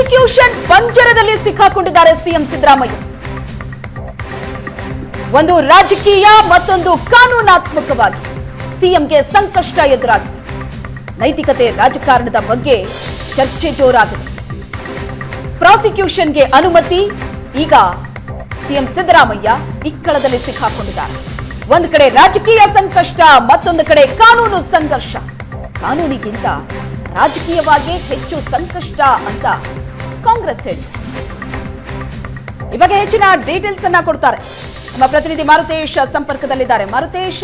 Prosecution ಪಂಜರದಲ್ಲಿ ಸಿಕ್ಕಾಕೊಂಡಿದ್ದಾರೆ CM Siddaramaiah. ಒಂದು ರಾಜಕೀಯ ಮತ್ತೊಂದು ಕಾನೂನಾತ್ಮಕವಾಗಿ ಸಿಎಂಗೆ ಸಂಕಷ್ಟ ಎದುರಾಗಿದೆ. ನೈತಿಕತೆ ರಾಜಕಾರಣದ ಬಗ್ಗೆ ಚರ್ಚೆ ಜೋರಾಗಿದೆ. ಪ್ರಾಸಿಕ್ಯೂಷನ್ಗೆ ಅನುಮತಿ, ಈಗ ಸಿಎಂ ಸಿದ್ದರಾಮಯ್ಯ ಇಕ್ಕಳದಲ್ಲಿ ಸಿಕ್ಕಾಕೊಂಡಿದ್ದಾರೆ. ಒಂದು ಕಡೆ ರಾಜಕೀಯ ಸಂಕಷ್ಟ, ಮತ್ತೊಂದು ಕಡೆ ಕಾನೂನು ಸಂಘರ್ಷ. ಕಾನೂನಿಗಿಂತ ರಾಜಕೀಯವಾಗಿ ಹೆಚ್ಚು ಸಂಕಷ್ಟ ಅಂತ ಕಾಂಗ್ರೆಸ್ ಹೇಳಿದೆ. ಈ ಬಗ್ಗೆ ಹೆಚ್ಚಿನ ಡೀಟೇಲ್ಸ್ ಅನ್ನ ಕೊಡ್ತಾರೆ ನಮ್ಮ ಪ್ರತಿನಿಧಿ ಮಾರುತೇಶ್ ಸಂಪರ್ಕದಲ್ಲಿದ್ದಾರೆ. ಮಾರುತೇಶ್,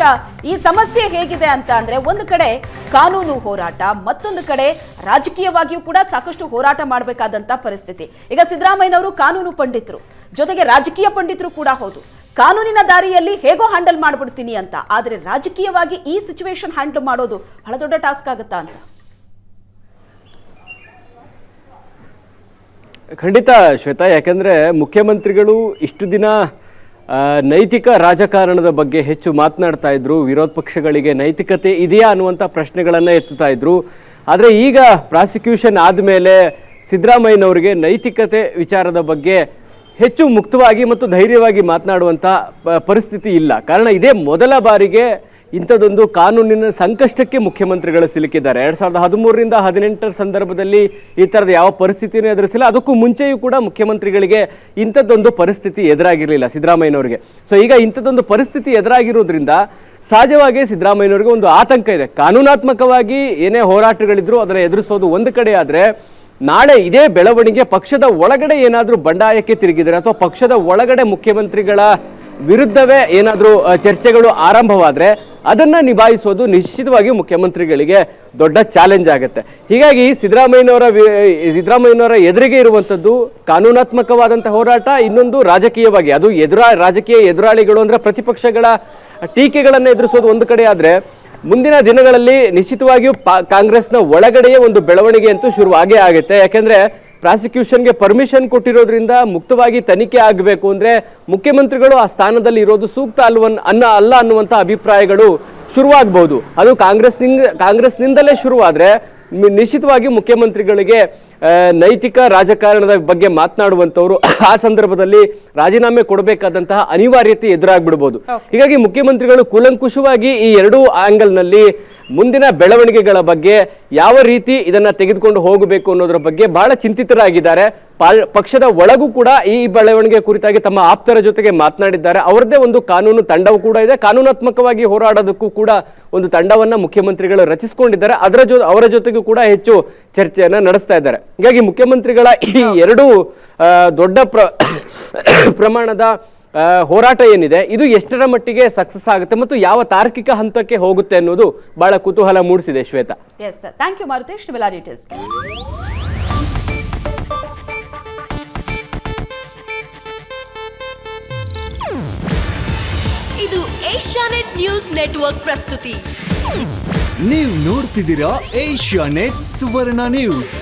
ಈ ಸಮಸ್ಯೆ ಹೇಗಿದೆ ಅಂತ ಅಂದ್ರೆ, ಒಂದು ಕಡೆ ಕಾನೂನು ಹೋರಾಟ, ಮತ್ತೊಂದು ಕಡೆ ರಾಜಕೀಯವಾಗಿಯೂ ಕೂಡ ಸಾಕಷ್ಟು ಹೋರಾಟ ಮಾಡಬೇಕಾದಂತ ಪರಿಸ್ಥಿತಿ. ಈಗ ಸಿದ್ದರಾಮಯ್ಯನವರು ಕಾನೂನು ಪಂಡಿತರು, ಜೊತೆಗೆ ರಾಜಕೀಯ ಪಂಡಿತರು ಕೂಡ ಹೌದು. ಕಾನೂನಿನ ದಾರಿಯಲ್ಲಿ ಹೇಗೋ ಹ್ಯಾಂಡಲ್ ಮಾಡ್ಬಿಡ್ತೀನಿ ಅಂತ, ಆದ್ರೆ ರಾಜಕೀಯವಾಗಿ ಈ ಸಿಚುವೇಶನ್ ಹ್ಯಾಂಡಲ್ ಮಾಡೋದು ಬಹಳ ದೊಡ್ಡ ಟಾಸ್ಕ್ ಆಗುತ್ತಾ ಅಂತ? ಖಂಡಿತ ಶ್ವೇತಾ, ಯಾಕಂದ್ರೆ ಮುಖ್ಯಮಂತ್ರಿಗಳು ಇಷ್ಟು ದಿನ ನೈತಿಕ ರಾಜಕಾರಣದ ಬಗ್ಗೆ ಹೆಚ್ಚು ಮಾತನಾಡ್ತಾ ಇದ್ರು. ವಿರೋಧ ಪಕ್ಷಗಳಿಗೆ ನೈತಿಕತೆ ಇದೆಯಾ ಅನ್ನುವಂಥ ಪ್ರಶ್ನೆಗಳನ್ನ ಎತ್ತುತ್ತಾ ಇದ್ರು. ಆದರೆ ಈಗ ಪ್ರಾಸಿಕ್ಯೂಷನ್ ಆದಮೇಲೆ ಸಿದ್ದರಾಮಯ್ಯನವರಿಗೆ ನೈತಿಕತೆ ವಿಚಾರದ ಬಗ್ಗೆ ಹೆಚ್ಚು ಮುಕ್ತವಾಗಿ ಮತ್ತು ಧೈರ್ಯವಾಗಿ ಮಾತನಾಡುವಂಥ ಪರಿಸ್ಥಿತಿ ಇಲ್ಲ. ಕಾರಣ ಇದೇ ಮೊದಲ ಬಾರಿಗೆ ಇಂಥದ್ದೊಂದು ಕಾನೂನಿನ ಸಂಕಷ್ಟಕ್ಕೆ ಮುಖ್ಯಮಂತ್ರಿಗಳು ಸಿಲುಕಿದ್ದಾರೆ. 2013ರಿಂದ 2018 ಸಂದರ್ಭದಲ್ಲಿ ಈ ಥರದ ಯಾವ ಪರಿಸ್ಥಿತಿನೂ ಎದುರಿಸಿಲ್ಲ. ಅದಕ್ಕೂ ಮುಂಚೆಯೂ ಕೂಡ ಮುಖ್ಯಮಂತ್ರಿಗಳಿಗೆ ಇಂಥದ್ದೊಂದು ಪರಿಸ್ಥಿತಿ ಎದುರಾಗಿರಲಿಲ್ಲ ಸಿದ್ದರಾಮಯ್ಯನವರಿಗೆ. ಸೊ ಈಗ ಇಂಥದ್ದೊಂದು ಪರಿಸ್ಥಿತಿ ಎದುರಾಗಿರೋದ್ರಿಂದ ಸಹಜವಾಗಿ ಸಿದ್ದರಾಮಯ್ಯನವರಿಗೆ ಒಂದು ಆತಂಕ ಇದೆ. ಕಾನೂನಾತ್ಮಕವಾಗಿ ಏನೇ ಹೋರಾಟಗಳಿದ್ರು ಅದನ್ನು ಎದುರಿಸೋದು ಒಂದು ಕಡೆ, ಆದರೆ ನಾಳೆ ಇದೇ ಬೆಳವಣಿಗೆ ಪಕ್ಷದ ಒಳಗಡೆ ಏನಾದರೂ ಬಂಡಾಯಕ್ಕೆ ತಿರುಗಿದರೆ ಅಥವಾ ಪಕ್ಷದ ಒಳಗಡೆ ಮುಖ್ಯಮಂತ್ರಿಗಳ ವಿರುದ್ಧವೇ ಏನಾದರೂ ಚರ್ಚೆಗಳು ಆರಂಭವಾದರೆ ಅದನ್ನ ನಿಭಾಯಿಸೋದು ನಿಶ್ಚಿತವಾಗಿ ಮುಖ್ಯಮಂತ್ರಿಗಳಿಗೆ ದೊಡ್ಡ ಚಾಲೆಂಜ್ ಆಗುತ್ತೆ. ಹೀಗಾಗಿ ಸಿದ್ದರಾಮಯ್ಯನವರ ಎದುರಿಗೆ ಇರುವಂಥದ್ದು ಕಾನೂನಾತ್ಮಕವಾದಂಥ ಹೋರಾಟ, ಇನ್ನೊಂದು ರಾಜಕೀಯವಾಗಿ. ಅದು ರಾಜಕೀಯ ಎದುರಾಳಿಗಳು ಅಂದ್ರೆ ಪ್ರತಿಪಕ್ಷಗಳ ಟೀಕೆಗಳನ್ನು ಎದುರಿಸೋದು ಒಂದು ಕಡೆ, ಆದರೆ ಮುಂದಿನ ದಿನಗಳಲ್ಲಿ ನಿಶ್ಚಿತವಾಗಿಯೂ ಕಾಂಗ್ರೆಸ್ನ ಒಳಗಡೆಯೇ ಒಂದು ಬೆಳವಣಿಗೆ ಅಂತೂ ಶುರುವಾಗೇ ಆಗುತ್ತೆ. ಯಾಕೆಂದ್ರೆ ಪ್ರಾಸಿಕ್ಯೂಷನ್ಗೆ ಪರ್ಮಿಷನ್ ಕೊಟ್ಟಿರೋದ್ರಿಂದ ಮುಕ್ತವಾಗಿ ತನಿಖೆ ಆಗಬೇಕು ಅಂದ್ರೆ ಮುಖ್ಯಮಂತ್ರಿಗಳು ಆ ಸ್ಥಾನದಲ್ಲಿ ಇರೋದು ಸೂಕ್ತ ಅಲ್ಲ ಅನ್ನುವಂಥ ಅಭಿಪ್ರಾಯಗಳು ಶುರುವಾಗಬಹುದು. ಅದು ಕಾಂಗ್ರೆಸ್ನಿಂದಲೇ ಶುರುವಾದ್ರೆ ನಿಶ್ಚಿತವಾಗಿ ಮುಖ್ಯಮಂತ್ರಿಗಳಿಗೆ ನೈತಿಕ ರಾಜಕಾರಣದ ಬಗ್ಗೆ ಮಾತನಾಡುವಂಥವ್ರು ಆ ಸಂದರ್ಭದಲ್ಲಿ ರಾಜೀನಾಮೆ ಕೊಡಬೇಕಾದಂತಹ ಅನಿವಾರ್ಯತೆ ಎದುರಾಗ್ಬಿಡ್ಬೋದು. ಹೀಗಾಗಿ ಮುಖ್ಯಮಂತ್ರಿಗಳು ಕೂಲಂಕುಷವಾಗಿ ಈ ಎರಡೂ ಆಂಗಲ್ನಲ್ಲಿ ಮುಂದಿನ ಬೆಳವಣಿಗೆಗಳ ಬಗ್ಗೆ ಯಾವ ರೀತಿ ಇದನ್ನ ತೆಗೆದುಕೊಂಡು ಹೋಗಬೇಕು ಅನ್ನೋದ್ರ ಬಗ್ಗೆ ಬಹಳ ಚಿಂತಿತರಾಗಿದ್ದಾರೆ. ಪಕ್ಷದ ಒಳಗೂ ಕೂಡ ಈ ಬೆಳವಣಿಗೆ ಕುರಿತಾಗಿ ತಮ್ಮ ಆಪ್ತರ ಜೊತೆಗೆ ಮಾತನಾಡಿದ್ದಾರೆ. ಅವರದ್ದೇ ಒಂದು ಕಾನೂನು ತಂಡವೂ ಕೂಡ ಇದೆ. ಕಾನೂನಾತ್ಮಕವಾಗಿ ಹೋರಾಡೋದಕ್ಕೂ ಕೂಡ ಒಂದು ತಂಡವನ್ನ ಮುಖ್ಯಮಂತ್ರಿಗಳು ರಚಿಸಿಕೊಂಡಿದ್ದಾರೆ. ಅವರ ಜೊತೆಗೂ ಕೂಡ ಹೆಚ್ಚು ಚರ್ಚೆಯನ್ನ ನಡೆಸ್ತಾ ಇದ್ದಾರೆ. ಹೀಗಾಗಿ ಮುಖ್ಯಮಂತ್ರಿಗಳ ಈ ಎರಡೂ ದೊಡ್ಡ ಪ್ರಮಾಣದ ಹೋರಾಟ ಏನಿದೆ ಇದು ಎಷ್ಟರ ಮಟ್ಟಿಗೆ ಸಕ್ಸಸ್ ಆಗುತ್ತೆ ಮತ್ತು ಯಾವ ತಾರ್ಕಿಕ ಹಂತಕ್ಕೆ ಹೋಗುತ್ತೆ ಅನ್ನೋದು ಬಹಳ ಕುತೂಹಲ ಮೂಡಿಸಿದೆ Shweta. Yes, thank you Maruthesh, ನಿಮ್ಮೆಲ್ಲ ಡೀಟೇಲ್ಸ್ಗೆ. ಇದು ಏಷ್ಯಾನೆಟ್ ನ್ಯೂಸ್ ನೆಟ್ವರ್ಕ್ ಪ್ರಸ್ತುತಿ. ನೀವು ನೋಡ್ತಿದ್ದೀರಾ ಏಷ್ಯಾನೆಟ್ ಸುವರ್ಣ ನ್ಯೂಸ್.